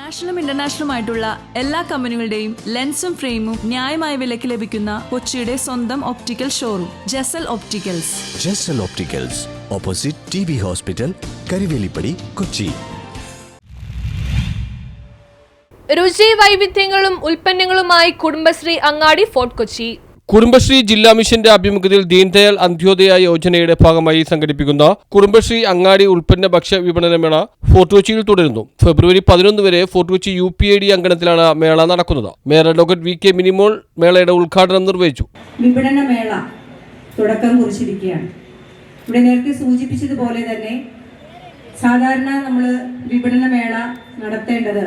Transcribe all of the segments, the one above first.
നാഷണലും ഇന്റർനാഷണലുമായിട്ടുള്ള എല്ലാ കമ്പനികളുടെയും ലെൻസും ഫ്രെയിമും ന്യായമായ വിലയ്ക്ക് ലഭിക്കുന്ന കൊച്ചിയുടെ സ്വന്തം optical showroom Jesal opticals. Jesal opticals, opposite TB hospital, Karivelippady, Kochi. രുചി വൈവിധ്യങ്ങളും ഉൽപ്പന്നങ്ങളുമായി കുടുംബശ്രീ അങ്ങാടി ഫോർട്ട് കൊച്ചി. കുടുംബശ്രീ ജില്ലാ മിഷന്റെ ആഭിമുഖ്യത്തിൽ ദീൻദയാൽ അന്ത്യോദയ യോജനയുടെ ഭാഗമായി സംഘടിപ്പിക്കുന്ന കുടുംബശ്രീ അങ്ങാടി ഉൽപ്പന്ന ഭക്ഷ്യ വിപണന മേള ഫോർട്ട് കൊച്ചിയിൽ തുടരുന്നു. ഫെബ്രുവരി 11 വരെ ഫോർട്ട് കൊച്ചി UPID അങ്കണത്തിലാണ് മേള നടക്കുന്നത്. മേയർ അഡ്വക്കേറ്റ് VK മിനിമോൾ മേളയുടെ ഉദ്ഘാടനം നിർവഹിച്ചു. വിപണന മേള തുടക്കം കുറിച്ചിരിക്കുകയാണ്. ഇവിടെ നേരത്തെ സൂചിപ്പിച്ചതുപോലെ തന്നെ സാധാരണ നമ്മൾ വിപണന മേള നടത്തേണ്ടത്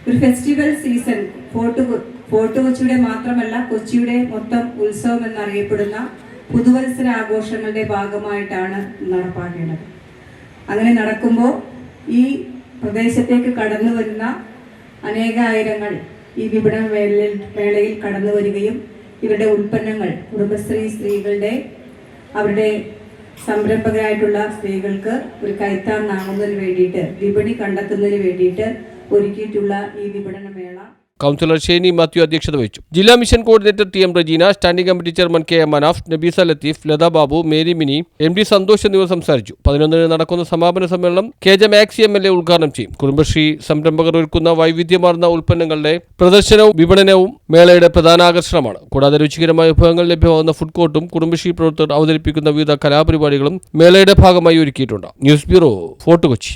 ഒരു ഫെസ്റ്റിവൽ സീസൺ, ഫോർട്ട് കൊച്ചിയുടെ മാത്രമല്ല കൊച്ചിയുടെ മൊത്തം ഉത്സവം എന്നറിയപ്പെടുന്ന പുതുവത്സര ആഘോഷങ്ങളുടെ ഭാഗമായിട്ടാണ് നടപ്പാക്കേണ്ടത്. അങ്ങനെ നടക്കുമ്പോൾ ഈ പ്രദേശത്തേക്ക് കടന്നു വരുന്ന അനേകായിരങ്ങൾ ഈ വിപണന മേളയിൽ കടന്നു വരികയും ഇവരുടെ ഉൽപ്പന്നങ്ങൾ കുടുംബശ്രീ സ്ത്രീകളുടെ അവരുടെ സംരംഭകരായിട്ടുള്ള സ്ത്രീകൾക്ക് ഒരു കൈത്താങ്ങാകുന്നതിന് വേണ്ടിയിട്ട്, വിപണി കണ്ടെത്തുന്നതിന് വേണ്ടിയിട്ട് ഒരുക്കിയിട്ടുള്ള ഈ വിപണന മേള കൗൺസിലർ ഷേനി മാത്യു അധ്യക്ഷത വഹിച്ചു. ജില്ലാ mission coordinator TM Regina, standing committee chairman KM Manaf, Nabeesa Latheef, Latha Babu, Mary Mini, MD Santhosh എന്നിവർ സംസാരിച്ചു. 11 നടക്കുന്ന സമാപന സമ്മേളനം KJ മാക്സി MLA ഉദ്ഘാടനം ചെയ്യും. കുടുംബശ്രീ സംരംഭകർ ഒരുക്കുന്ന വൈവിധ്യമാർന്ന ഉൽപ്പന്നങ്ങളുടെ പ്രദർശനവും വിപണനവും മേളയുടെ പ്രധാന ആകർഷണമാണ്. കൂടാതെ രുചികരമായ വിഭവങ്ങൾ ലഭ്യമാകുന്ന ഫുഡ് കോർട്ടും കുടുംബശ്രീ പ്രവർത്തകർ അവതരിപ്പിക്കുന്ന വിവിധ കലാപരിപാടികളും മേളയുടെ ഭാഗമായി ഒരുക്കിയിട്ടുണ്ട്. News bureau, fort Kochi.